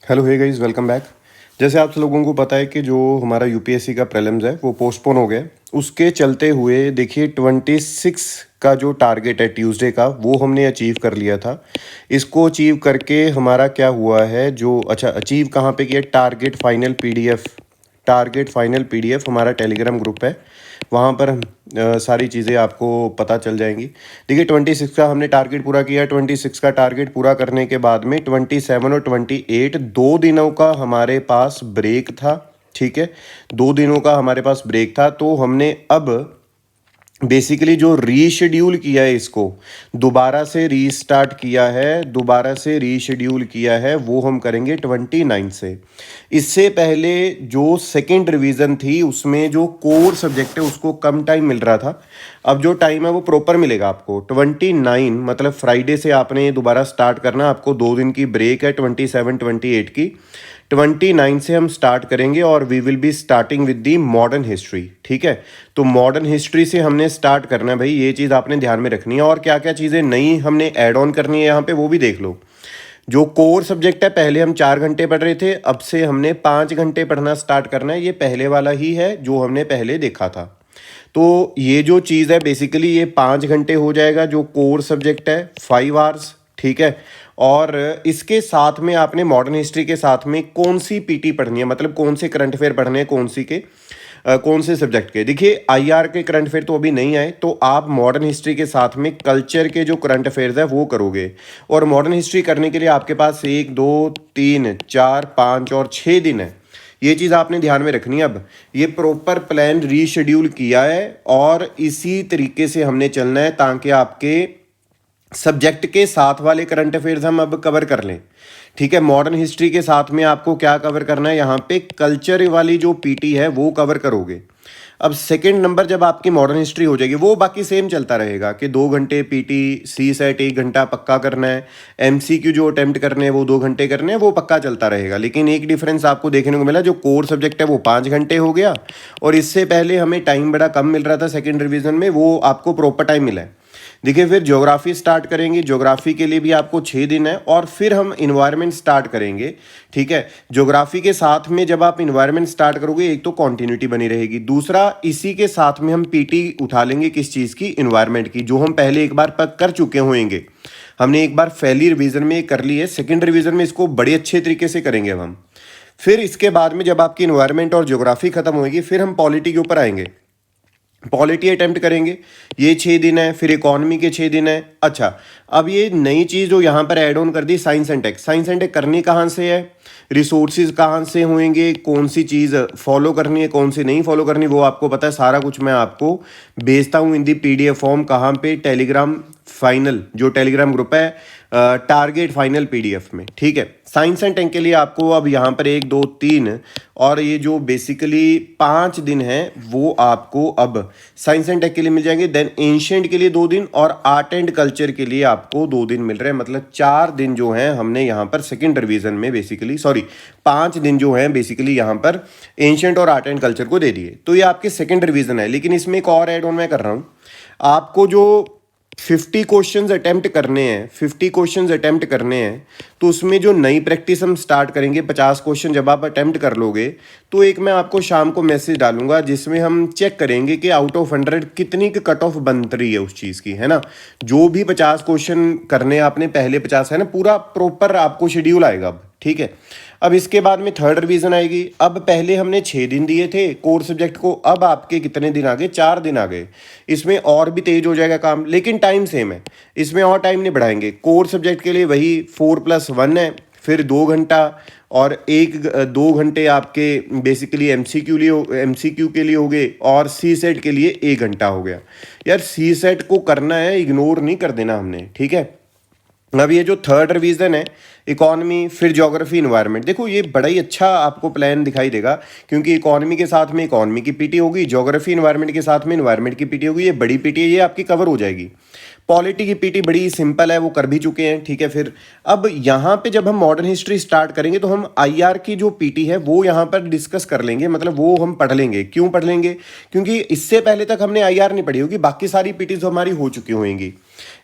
Hello hey guys, welcome back. जैसे आप लोगों को पता है कि जो हमारा यूपीएससी का प्रीलिम्स है वो पोस्टपोन हो गया। उसके चलते हुए देखिए 26 का जो टारगेट है ट्यूसडे का, वो हमने अचीव कर लिया था। इसको अचीव करके हमारा क्या हुआ है, जो अचीव कहाँ पे किया, टारगेट फाइनल पीडीएफ हमारा टेलीग्राम ग्रुप है, वहाँ पर सारी चीज़ें आपको पता चल जाएंगी। देखिए 26 का हमने टारगेट पूरा किया। 26 का टारगेट पूरा करने के बाद में 27 और 28 दो दिनों का हमारे पास ब्रेक था। ठीक है, 2 दिनों का हमारे पास ब्रेक था, तो हमने अब बेसिकली जो रीशेड्यूल किया है, इसको दोबारा से रीशेड्यूल किया है, वो हम करेंगे 29 से। इससे पहले जो सेकेंड रिवीजन थी उसमें जो कोर सब्जेक्ट है उसको कम टाइम मिल रहा था। अब जो टाइम है वो प्रॉपर मिलेगा आपको। 29 मतलब फ्राइडे से आपने दोबारा स्टार्ट करना। आपको 2 दिन की ब्रेक है, 27 28 की। 29 से हम स्टार्ट करेंगे और we will be starting with the modern history. ठीक है, तो मॉडर्न हिस्ट्री से हमने स्टार्ट करना है भाई, ये चीज़ आपने ध्यान में रखनी है। और क्या क्या चीज़ें नई हमने ऐड ऑन करनी है यहाँ पे, वो भी देख लो। जो कोर सब्जेक्ट है, पहले हम 4 घंटे पढ़ रहे थे, अब से हमने 5 घंटे पढ़ना स्टार्ट करना है। ये पहले वाला ही है जो हमने पहले देखा था। तो ये जो चीज़ है बेसिकली ये 5 घंटे हो जाएगा जो कोर सब्जेक्ट है, 5 आवर्स। ठीक है, और इसके साथ में आपने मॉडर्न हिस्ट्री के साथ में कौन सी पीटी पढ़नी है, मतलब कौन से करंट अफेयर पढ़ने हैं, कौन से सब्जेक्ट के। देखिए आईआर के करंट अफेयर तो अभी नहीं आए, तो आप मॉडर्न हिस्ट्री के साथ में कल्चर के जो करंट अफेयर्स है वो करोगे। और मॉडर्न हिस्ट्री करने के लिए आपके पास 1 2 3 4 5 और 6 दिन है। ये चीज़ आपने ध्यान में रखनी है। अब ये प्रॉपर प्लान रीशेड्यूल किया है और इसी तरीके से हमने चलना है ताकि आपके सब्जेक्ट के साथ वाले करंट अफेयर्स हम अब कवर कर लें। ठीक है, मॉडर्न हिस्ट्री के साथ में आपको क्या कवर करना है, यहाँ पे कल्चर वाली जो पीटी है वो कवर करोगे। अब सेकंड नंबर जब आपकी मॉडर्न हिस्ट्री हो जाएगी, वो बाकी सेम चलता रहेगा कि 2 घंटे पीटी, सी सेट 1 घंटा पक्का करना है, एमसीक्यू जो अटेम्प्ट करने हैं वो 2 घंटे करने हैं, वो पक्का चलता रहेगा। लेकिन एक डिफरेंस आपको देखने को मिला, जो कोर सब्जेक्ट है वो 5 घंटे हो गया, और इससे पहले हमें टाइम बड़ा कम मिल रहा था सेकेंड रिविजन में, वो आपको प्रॉपर टाइम मिला है। देखिए फिर ज्योग्राफी स्टार्ट करेंगे, ज्योग्राफी के लिए भी आपको 6 दिन है, और फिर हम इन्वायरमेंट स्टार्ट करेंगे। ठीक है, ज्योग्राफी के साथ में जब आप इन्वायरमेंट स्टार्ट करोगे, एक तो कॉन्टिन्यूटी बनी रहेगी, दूसरा इसी के साथ में हम पीटी उठा लेंगे किस चीज़ की, इन्वायरमेंट की, जो हम पहले एक बार कर चुके होंगे। हमने एक बार पहली रिवीजन में कर ली है, सेकेंड रिवीजन में इसको बड़े अच्छे तरीके से करेंगे अब हम। फिर इसके बाद में जब आपकी इन्वायरमेंट और ज्योग्राफी खत्म होगी, फिर हम पॉलिटी के ऊपर आएंगे, पॉलिटी अटेम्प्ट करेंगे। ये 6 दिन है, फिर इकोनॉमी के 6 दिन है। अच्छा, अब ये नई चीज़ जो यहाँ पर ऐड ऑन कर दी, science and tech. Science and tech करनी कहाँ से है, रिसोर्सेज कहाँ से होंगे, कौन सी चीज़ फॉलो करनी है, कौन सी नहीं फॉलो करनी, वो आपको पता है। सारा कुछ मैं आपको भेजता हूँ इन दी पीडीएफ फॉर्म। कहाँ पे, टेलीग्राम फाइनल जो टेलीग्राम ग्रुप है, टारगेट फाइनल पीडीएफ में। ठीक है, साइंस एंड टेक के लिए आपको अब यहाँ पर 1 2 3 और ये जो बेसिकली 5 दिन है वो आपको अब साइंस एंड टेक के लिए मिल जाएंगे। देन एंशिएंट के लिए 2 दिन और आर्ट एंड कल्चर के लिए आपको 2 दिन मिल रहे हैं। मतलब 4 दिन जो हैं हमने यहाँ पर सेकेंड रिवीजन में बेसिकली, 5 दिन जो हैं बेसिकली यहाँ पर एंशिएंट और आर्ट एंड कल्चर को दे दिए। तो ये आपके सेकेंड रिवीजन है। लेकिन इसमें एक और एड ऑन मैं कर रहा हूँ, आपको जो 50 क्वेश्चंस अटेम्प्ट करने हैं, 50 क्वेश्चंस अटेम्प्ट करने हैं, तो उसमें जो नई प्रैक्टिस हम स्टार्ट करेंगे, 50 क्वेश्चन जब आप अटेम्प्ट कर लोगे, तो एक मैं आपको शाम को मैसेज डालूंगा जिसमें हम चेक करेंगे कि आउट ऑफ 100 कितनी की कट ऑफ बन रही है उस चीज़ की, है ना। जो भी 50 क्वेश्चन करने आपने, पहले 50 है ना, पूरा प्रॉपर आपको शेड्यूल आएगा अब। ठीक है, अब इसके बाद में थर्ड रिवीजन आएगी। अब पहले हमने 6 दिन दिए थे कोर सब्जेक्ट को, अब आपके कितने दिन आ गए, 4 दिन आ गए। इसमें और भी तेज हो जाएगा काम, लेकिन टाइम सेम है, इसमें और टाइम नहीं बढ़ाएंगे। कोर सब्जेक्ट के लिए वही 4+1 है, फिर 2 घंटा और 2 घंटे आपके बेसिकली एमसीक्यू के लिए हो गए, और सी सेट के लिए 1 घंटा हो गया। यार सी सेट को करना है, इग्नोर नहीं कर देना हमने। ठीक है, अब ये जो थर्ड रिवीजन है, इकोनॉमी, फिर ज्योग्राफी, इन्वायरमेंट, देखो ये बड़ा ही अच्छा आपको प्लान दिखाई देगा, क्योंकि इकोनॉमी के साथ में इकोनॉमी की पीटी होगी, ज्योग्राफी इन्वायरमेंट के साथ में इन्वायरमेंट की पीटी होगी। ये बड़ी पीटी है, ये आपकी कवर हो जाएगी। पॉलिटी की पीटी बड़ी सिंपल है, वो कर भी चुके हैं। ठीक है, फिर अब यहाँ पे जब हम मॉडर्न हिस्ट्री स्टार्ट करेंगे तो हम आईआर की जो पीटी है वो यहाँ पर डिस्कस कर लेंगे, मतलब वो हम पढ़ लेंगे। क्यों पढ़ लेंगे, क्योंकि इससे पहले तक हमने आईआर नहीं पढ़ी होगी, बाकी सारी पीटी तो हमारी हो चुकी होंगी।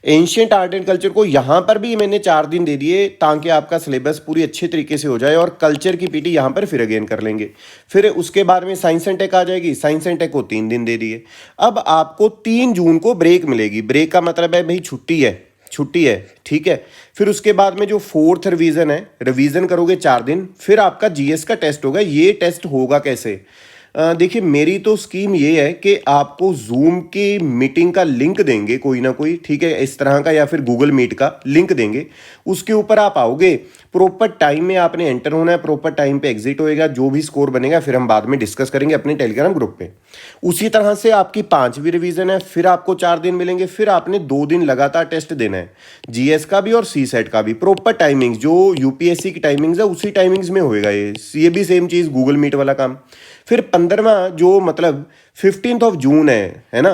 एंशिएंट आर्ट एंड कल्चर को यहाँ पर भी मैंने 4 दिन दे दिए ताकि आपका सिलेबस पूरी अच्छे तरीके से हो जाए और कल्चर की पीटी यहाँ पर फिर अगेन कर लेंगे। फिर उसके बाद में साइंस एंड टेक आ जाएगी। साइंस एंड टेक को 3 दिन दे दिए। अब आपको 3 जून को ब्रेक मिलेगी। ब्रेक का मतलब है भाई छुट्टी है, छुट्टी है, ठीक है। फिर उसके बाद में जो 4th रिवीजन है, रिवीजन करोगे 4 दिन, फिर आपका जीएस का टेस्ट होगा। ये टेस्ट होगा कैसे? देखिए मेरी तो स्कीम ये है कि आपको जूम की मीटिंग का लिंक देंगे कोई ना कोई, ठीक है, इस तरह का, या फिर गूगल मीट का लिंक देंगे। उसके ऊपर आप आओगे, प्रॉपर टाइम में आपने एंटर होना है, प्रॉपर टाइम पे एग्जिट होएगा। जो भी स्कोर बनेगा फिर हम बाद में डिस्कस करेंगे अपने टेलीग्राम ग्रुप पे। उसी तरह से आपकी 5वीं रिवीजन है, फिर आपको 4 दिन मिलेंगे। फिर आपने 2 दिन लगातार टेस्ट देना है, जीएस का भी और सी सेट का भी। प्रॉपर टाइमिंग्स जो यूपीएससी की टाइमिंग्स है उसी टाइमिंग्स में होएगा ये भी सेम चीज़, गूगल मीट वाला काम। फिर 15वां जो मतलब 15 जून है ना,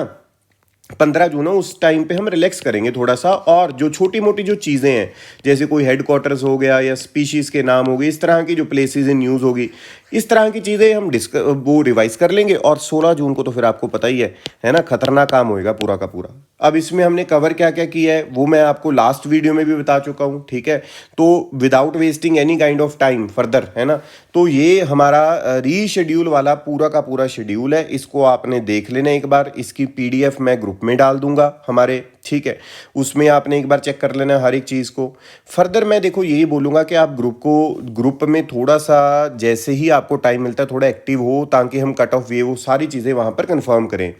15 जून है, उस टाइम पे हम रिलैक्स करेंगे थोड़ा सा। और जो छोटी मोटी जो चीज़ें हैं, जैसे कोई हेडक्वार्टर्स हो गया या स्पीशीज़ के नाम हो गए, इस तरह की जो प्लेसेस इन न्यूज़ होगी, इस तरह की चीज़ें हम वो रिवाइज कर लेंगे। और 16 जून को तो फिर आपको पता ही है ना, खतरनाक काम होएगा पूरा का पूरा। अब इसमें हमने कवर क्या क्या किया है वो मैं आपको लास्ट वीडियो में भी बता चुका हूँ, ठीक है। तो without wasting any kind of time further, है ना, तो ये हमारा रीशेड्यूल वाला पूरा का पूरा शेड्यूल है। इसको आपने देख लेना एक बार। इसकी पीडीएफ मैं ग्रुप में डाल दूंगा हमारे, ठीक है। उसमें आपने एक बार चेक कर लेना हर एक चीज़ को। फर्दर मैं देखो यही बोलूँगा कि आप ग्रुप में थोड़ा सा जैसे ही आपको टाइम मिलता है थोड़ा एक्टिव हो, ताकि हम कट ऑफ वे वो सारी चीज़ें वहाँ पर कंफर्म करें।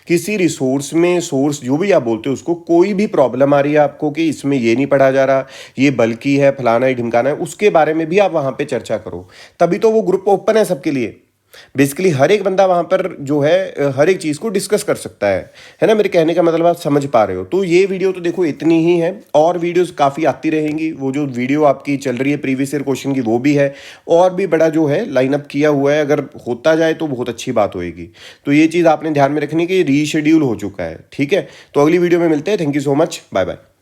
किसी रिसोर्स में, सोर्स जो भी आप बोलते हो उसको, कोई भी प्रॉब्लम आ रही है आपको कि इसमें ये नहीं पढ़ा जा रहा, ये बल्कि है, फलाना है, ढिमकाना है, उसके बारे में भी आप वहाँ पे चर्चा करो। तभी तो वो ग्रुप ओपन है सबके लिए। बेसिकली हर एक बंदा वहाँ पर जो है हर एक चीज़ को डिस्कस कर सकता है ना। मेरे कहने का मतलब आप समझ पा रहे हो। तो ये वीडियो तो देखो इतनी ही है, और वीडियोस काफ़ी आती रहेंगी। वो जो वीडियो आपकी चल रही है प्रीवियस ईयर क्वेश्चन की वो भी है, और भी बड़ा जो है लाइनअप किया हुआ है। अगर होता जाए तो बहुत अच्छी बात होएगी। तो ये चीज़ आपने ध्यान में रखनी कि रीशेड्यूल हो चुका है, ठीक है। तो अगली वीडियो में मिलते हैं। Thank you so much, bye bye.